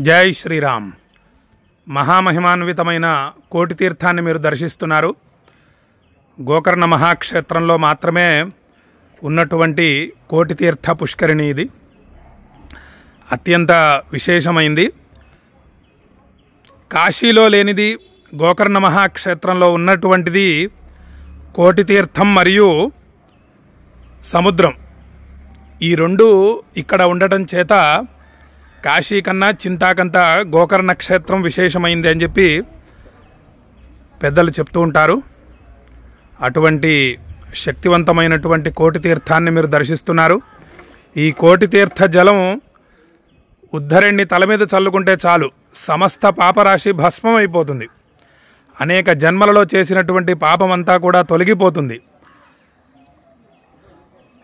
జై శ్రీరామ్. మహామహిమాన్వితమైన కోటి తీర్థాన్ని మీరు దర్శిస్తున్నారు. గోకర్ణ మహాక్షేత్రంలో మాత్రమే ఉన్నటువంటి కోటి తీర్థ పుష్కరిణి ఇది. అత్యంత విశేషమైంది. కాశీలో లేనిది గోకర్ణ మహాక్షేత్రంలో ఉన్నటువంటిది కోటి తీర్థం మరియు సముద్రం. ఈ రెండు ఇక్కడ ఉండటం చేత కాశీ కన్నా చింతాకంత గోకర్ణ క్షేత్రం విశేషమైంది అని చెప్పి పెద్దలు చెప్తూ ఉంటారు. అటువంటి శక్తివంతమైనటువంటి కోటి తీర్థాన్ని మీరు దర్శిస్తున్నారు. ఈ కోటి తీర్థ జలం ఉద్ధరణి తల మీద చల్లుకుంటే చాలు, సమస్త పాపరాశి భస్మం అయిపోతుంది. అనేక జన్మలలో చేసినటువంటి పాపమంతా కూడా తొలగిపోతుంది.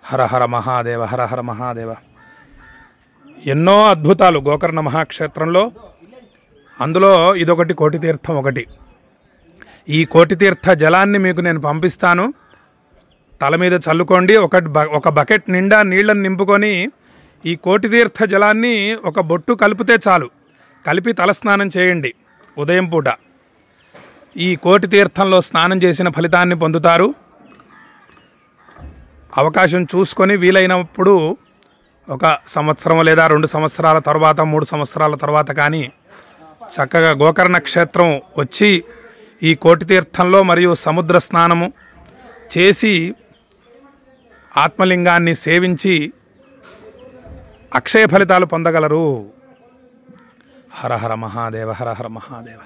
హర హర మహాదేవ, హర హర మహాదేవ. ఎన్నో అద్భుతాలు గోకర్ణ మహాక్షేత్రంలో. అందులో ఇదొకటి, కోటి తీర్థం ఒకటి. ఈ కోటి తీర్థ జలాన్ని మీకు నేను పంపిస్తాను. తల మీద చల్లుకోండి. ఒక బకెట్ నిండా నీళ్లను నింపుకొని ఈ కోటి తీర్థ జలాన్ని ఒక బొట్టు కలిపితే చాలు, కలిపి తలస్నానం చేయండి ఉదయం పూట. ఈ కోటి తీర్థంలో స్నానం చేసిన ఫలితాన్ని పొందుతారు. అవకాశం చూసుకొని వీలైనప్పుడు ఒక సంవత్సరం లేదా 2 సంవత్సరాల తర్వాత, 3 సంవత్సరాల తర్వాత కానీ చక్కగా గోకర్ణ క్షేత్రం వచ్చి ఈ కోటి తీర్థంలో మరియు సముద్ర స్నానము చేసి ఆత్మలింగాన్ని సేవించి అక్షయ ఫలితాలు పొందగలరు. హర హర మహాదేవ, హర హర మహాదేవ,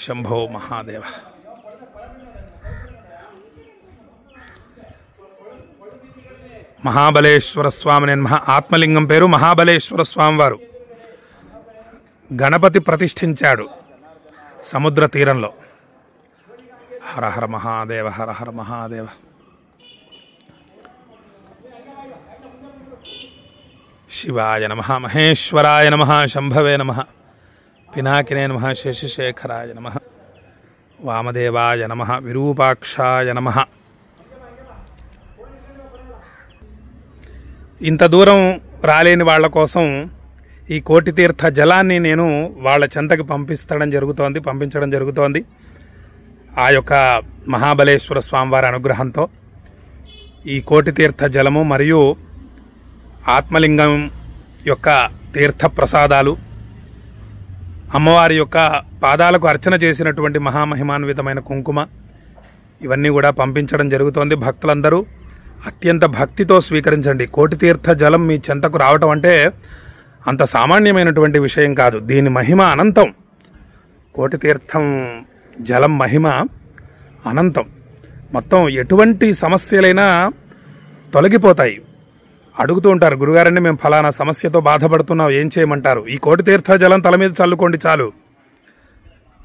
శంభో మహాదేవ. మహాబలేశ్వర స్వామి ఆత్మలింగం పేరు మహాబలేశ్వర స్వామి వారు గణపతి ప్రతిష్ఠించాడు సముద్ర తీరంలో. హర హర మహాదేవ, హర హర మహాదేవ. శివాయ నమః, మహేశ్వరాయ నమః, శంభవే నమః, పినాకినే నమః, శశిశేఖరాయ నమః, వామదేవాయ నమః, విరూపాక్షాయ నమః. ఇంత దూరం రాలేని వాళ్ళ కోసం ఈ కోటి తీర్థ జలాన్ని నేను వాళ్ళ చెంతకి పంపించడం జరుగుతోంది. ఆ యొక్క మహాబలేశ్వర స్వామివారి అనుగ్రహంతో ఈ కోటి తీర్థ జలము మరియు ఆత్మలింగం యొక్క తీర్థ ప్రసాదాలు, అమ్మవారి యొక్క పాదాలకు అర్చన చేసినటువంటి మహామహిమాన్వితమైన కుంకుమ, ఇవన్నీ కూడా పంపించడం జరుగుతోంది. భక్తులందరూ అత్యంత భక్తితో స్వీకరించండి. కోటి తీర్థ జలం మీ చెంతకు రావటం అంటే అంత సామాన్యమైనటువంటి విషయం కాదు. దీని మహిమ అనంతం. కోటి తీర్థం జలం మహిమ అనంతం. మొత్తం ఎటువంటి సమస్యలైనా తొలగిపోతాయి. అడుగుతూ ఉంటారు, గురుగారండి మేము ఫలానా సమస్యతో బాధపడుతున్నాం, ఏం చేయమంటారు? ఈ కోటి తీర్థ జలం తల మీద చల్లుకోండి చాలు.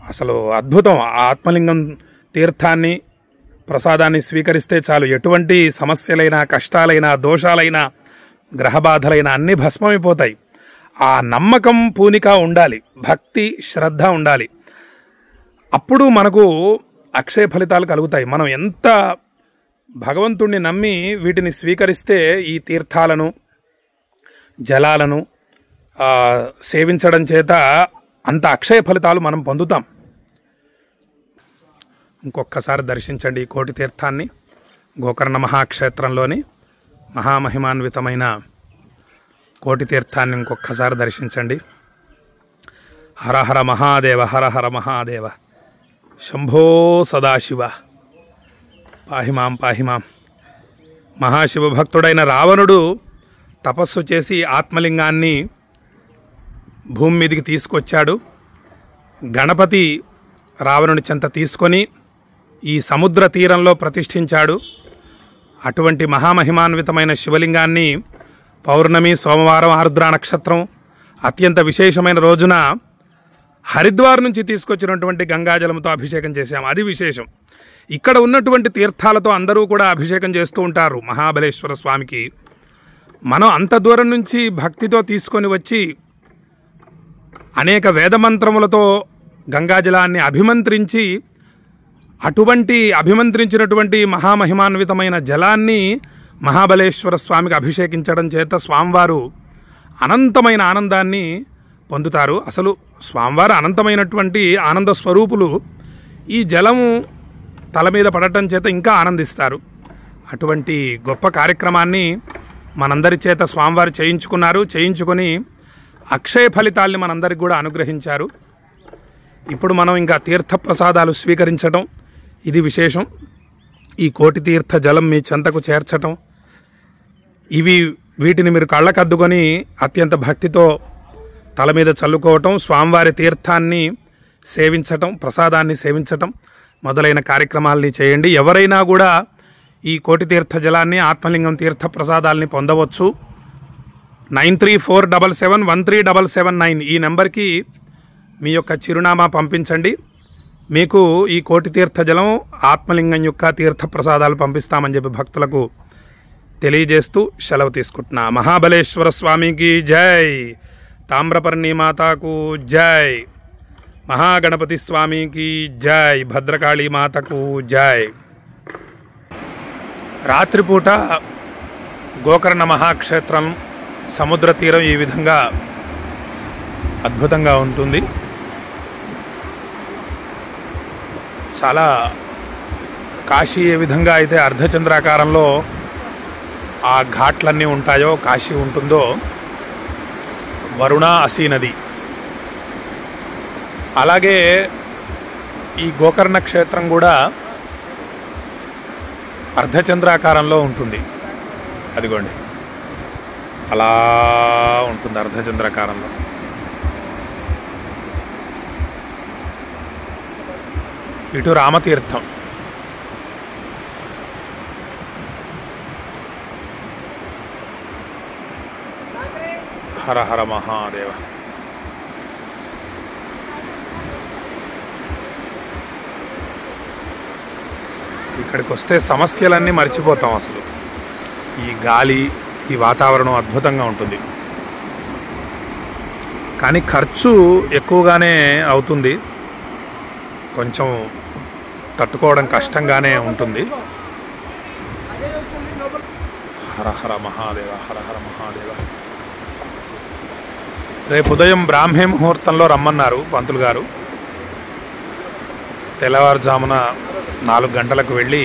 అసలు అద్భుతం. ఆత్మలింగం తీర్థాన్ని ప్రసాదాన్ని స్వీకరిస్తే చాలు, ఎటువంటి సమస్యలైనా, కష్టాలైనా, దోషాలైనా, గ్రహబాధలైనా అన్నీ భస్మమైపోతాయి. ఆ నమ్మకం, పూనిక ఉండాలి, భక్తి, శ్రద్ధ ఉండాలి. అప్పుడు మనకు అక్షయ ఫలితాలు కలుగుతాయి. మనం ఎంత భగవంతుణ్ణి నమ్మి వీటిని స్వీకరిస్తే ఈ తీర్థాలను, జలాలను సేవించడం చేత అంత అక్షయ ఫలితాలు మనం పొందుతాం. ఇంకొక్కసారి దర్శించండి ఈ కోటి తీర్థాన్ని. గోకర్ణ మహాక్షేత్రంలోని మహామహిమాన్వితమైన కోటి తీర్థాన్ని ఇంకొక్కసారి దర్శించండి. హర హర మహాదేవ, హర హర మహాదేవ, శంభో సదాశివ, పాహిమాం పాహిమాం. మహాశివ భక్తుడైన రావణుడు తపస్సు చేసి ఆత్మలింగాన్ని భూమి మీదికి తీసుకొచ్చాడు. గణపతి రావణుని చెంత తీసుకొని ఈ సముద్ర తీరంలో ప్రతిష్ఠించాడు. అటువంటి మహామహిమాన్వితమైన శివలింగాన్ని పౌర్ణమి, సోమవారం, ఆరుద్ర నక్షత్రం అత్యంత విశేషమైన రోజున హరిద్వార్ నుంచి తీసుకొచ్చినటువంటి గంగాజలంతో అభిషేకం చేశాము. అది విశేషం. ఇక్కడ ఉన్నటువంటి తీర్థాలతో అందరూ కూడా అభిషేకం చేస్తూ ఉంటారు మహాబలేశ్వర స్వామికి. మనం అంత దూరం నుంచి భక్తితో తీసుకొని వచ్చి అనేక వేదమంత్రములతో గంగాజలాన్ని అభిమంత్రించి అటువంటి అభిమంత్రించినటువంటి మహామహిమాన్వితమైన జలాన్ని మహాబలేశ్వర స్వామికి అభిషేకించడం చేత స్వామివారు అనంతమైన ఆనందాన్ని పొందుతారు. అసలు స్వామివారు అనంతమైనటువంటి ఆనంద స్వరూపులు. ఈ జలము తల మీద పడటం చేత ఇంకా ఆనందిస్తారు. అటువంటి గొప్ప కార్యక్రమాన్ని మనందరి చేత స్వామివారు చేయించుకొని అక్షయ ఫలితాల్ని మనందరికి కూడా అనుగ్రహించారు. ఇప్పుడు మనం ఇంకా తీర్థప్రసాదాలు స్వీకరించడం ఇది విశేషం. ఈ కోటి తీర్థ జలం మీ చెంతకు చేర్చటం, వీటిని మీరు కళ్ళకద్దుకొని అత్యంత భక్తితో తల మీద చల్లుకోవటం, స్వామివారి తీర్థాన్ని సేవించటం, ప్రసాదాన్ని సేవించటం మొదలైన కార్యక్రమాలని చేయండి. ఎవరైనా కూడా ఈ కోటి తీర్థ జలాన్ని, ఆత్మలింగం తీర్థ ప్రసాదాలని పొందవచ్చు. 9347713779 ఈ నెంబర్కి మీ యొక్క చిరునామా పంపించండి. మీకు ఈ కోటి తీర్థ జలం, ఆత్మలింగం యొక్క తీర్థ ప్రసాదాలు పంపిస్తామని చెప్పి భక్తులకు తెలియజేస్తూ సెలవు తీసుకుంటున్నా. మహాబలేశ్వర స్వామికి జై, తామ్రపర్ణి మాతాకు జై, మహాగణపతి స్వామికి జై, భద్రకాళీ మాతకు జై. రాత్రిపూట గోకర్ణ మహాక్షేత్రం సముద్ర తీరం ఈ విధంగా అద్భుతంగా ఉంటుంది. చాలా కాశీ ఏ విధంగా అయితే అర్ధచంద్రాకారంలో ఆ ఘాట్లన్నీ ఉంటాయో, కాశీ ఉంటుందో, వరుణ అసీ నది, అలాగే ఈ గోకర్ణ క్షేత్రం కూడా అర్ధచంద్రాకారంలో ఉంటుంది. అదిగోండి అలా ఉంటుంది అర్ధచంద్రాకారంలో. ఇటు రామతీర్థం, హర హర మహాదేవ. ఇక్కడికి వస్తే సమస్యలన్నీ మర్చిపోతాం. అసలు ఈ గాలి, ఈ వాతావరణం అద్భుతంగా ఉంటుంది. కానీ ఖర్చు ఎక్కువగానే అవుతుంది, కొంచెం తట్టుకోవడం కష్టంగానే ఉంటుంది. హర హర మహాదేవ, హర హర మహాదేవ. రేపు ఉదయం బ్రాహ్మీ ముహూర్తంలో రమ్మన్నారు పంతులు గారు. తెల్లవారుజామున 4 గంటలకు వెళ్ళి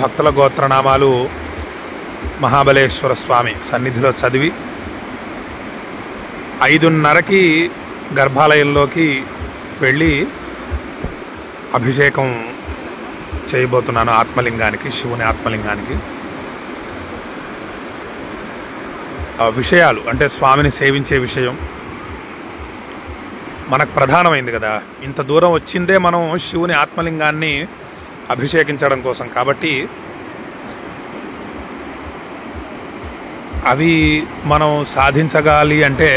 భక్తుల గోత్రనామాలు మహాబలేశ్వర స్వామి సన్నిధిలో చదివి 5:30కి గర్భాలయంలోకి వెళ్ళి అభిషేకం చేయబోతున్నాను ఆత్మలింగానికి, శివుని ఆత్మలింగానికి. విషయాలు అంటే స్వామిని సేవించే విషయం మనకు ప్రధానమైంది కదా. ఇంత దూరం వచ్చిందే మనం శివుని ఆత్మలింగాన్ని అభిషేకించడం కోసం. కాబట్టి అవి మనం సాధించగాలి అంటే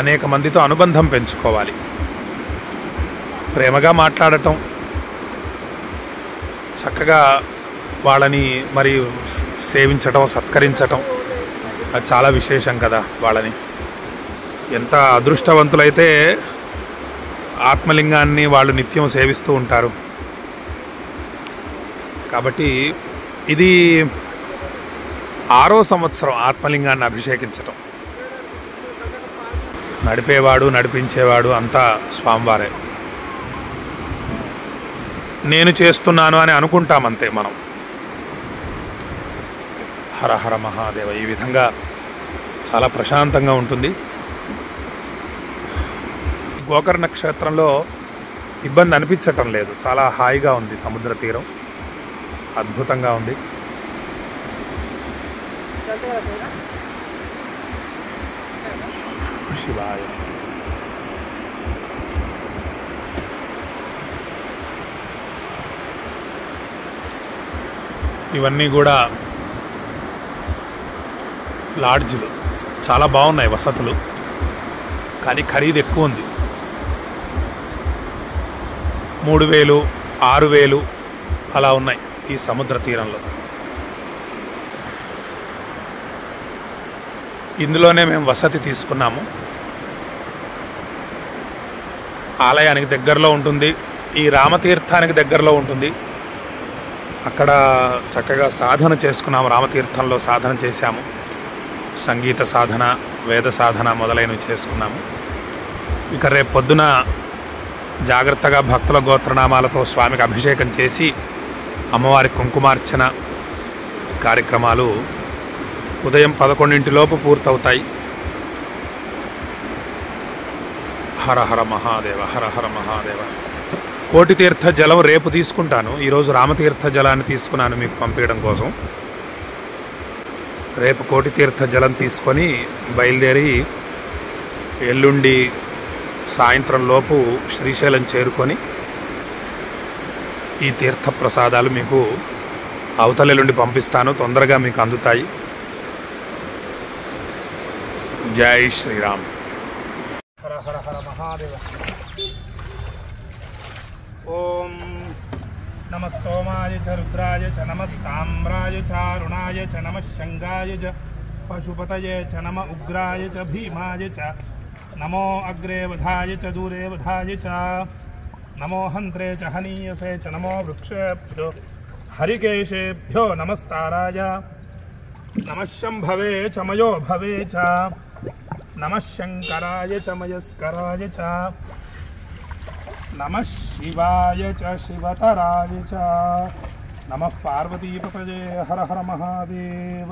అనేక మందితో అనుబంధం పెంచుకోవాలి, ప్రేమగా మాట్లాడటం, చక్కగా వాళ్ళని మరి సేవించటం, సత్కరించటం అది చాలా విశేషం కదా. వాళ్ళని ఎంత అదృష్టవంతులైతే ఆత్మలింగాన్ని వాళ్ళు నిత్యం సేవిస్తూ ఉంటారు. కాబట్టి ఇది 6వ సంవత్సరం ఆత్మలింగాన్ని అభిషేకించటం. నడిపేవాడు, నడిపించేవాడు అంతా స్వామివారే. నేను చేస్తున్నాను అని అనుకుంటామంతే మనం. హర హర మహాదేవ. ఈ విధంగా చాలా ప్రశాంతంగా ఉంటుంది. గోకర్ణ క్షేత్రంలో ఇబ్బంది అనిపించటం లేదు, చాలా హాయిగా ఉంది. సముద్ర తీరం అద్భుతంగా ఉంది. శివాయ. ఇవన్నీ కూడా లాడ్జ్లు, చాలా బాగున్నాయి వసతులు, కానీ ఖరీదు ఎక్కువ ఉంది. 3000, 6000 అలా ఉన్నాయి ఈ సముద్ర తీరంలో. ఇందులోనే మేము వసతి తీసుకున్నాము. ఆలయానికి దగ్గరలో ఉంటుంది, ఈ రామతీర్థానికి దగ్గరలో ఉంటుంది. అక్కడ చక్కగా సాధన చేసుకున్నాము. రామతీర్థంలో సాధన చేశాము. సంగీత సాధన, వేద సాధన మొదలైనవి చేసుకున్నాము. ఇక రేపు పొద్దున జాగ్రత్తగా భక్తుల గోత్రనామాలతో స్వామికి అభిషేకం చేసి అమ్మవారి కుంకుమార్చన కార్యక్రమాలు ఉదయం 11 పూర్తవుతాయి. హర హర మహాదేవ, హర హర మహాదేవ. కోటి తీర్థ జలం రేపు తీసుకుంటాను. ఈరోజు రామతీర్థ జలాన్ని తీసుకున్నాను మీకు పంపించడం కోసం. రేపు కోటి తీర్థ జలం తీసుకొని బయలుదేరి ఎల్లుండి సాయంత్రం లోపు శ్రీశైలం చేరుకొని ఈ తీర్థ ప్రసాదాలు మీకు అవతలెల్లుండి పంపిస్తాను. తొందరగా మీకు అందుతాయి. జై శ్రీరామ్. హర హర హర మహాదేవ. ఓం నమః సోమాయ చ రుద్రాయ చ నమస్తామ్రాయ చ అరుణాయ చ నమః శంగాయ చ పశుపతయే చ నమ ఉగ్రాయ చ భీమాయ చ నమో అగ్రే వధాయ చ దూరే వధాయ చ నమో హంత్రే చ హనీయసే చ నమో వృక్షేభ్యో హరికేశేభ్యో నమస్తారాయ నమః శంభవే చ మయో భవే చ నమః శంకరాయ చ మయస్కరాయ చ నమః శివాయ చ శివతరాయ చ నమః పార్వతీపతయే. హర హర మహాదేవ.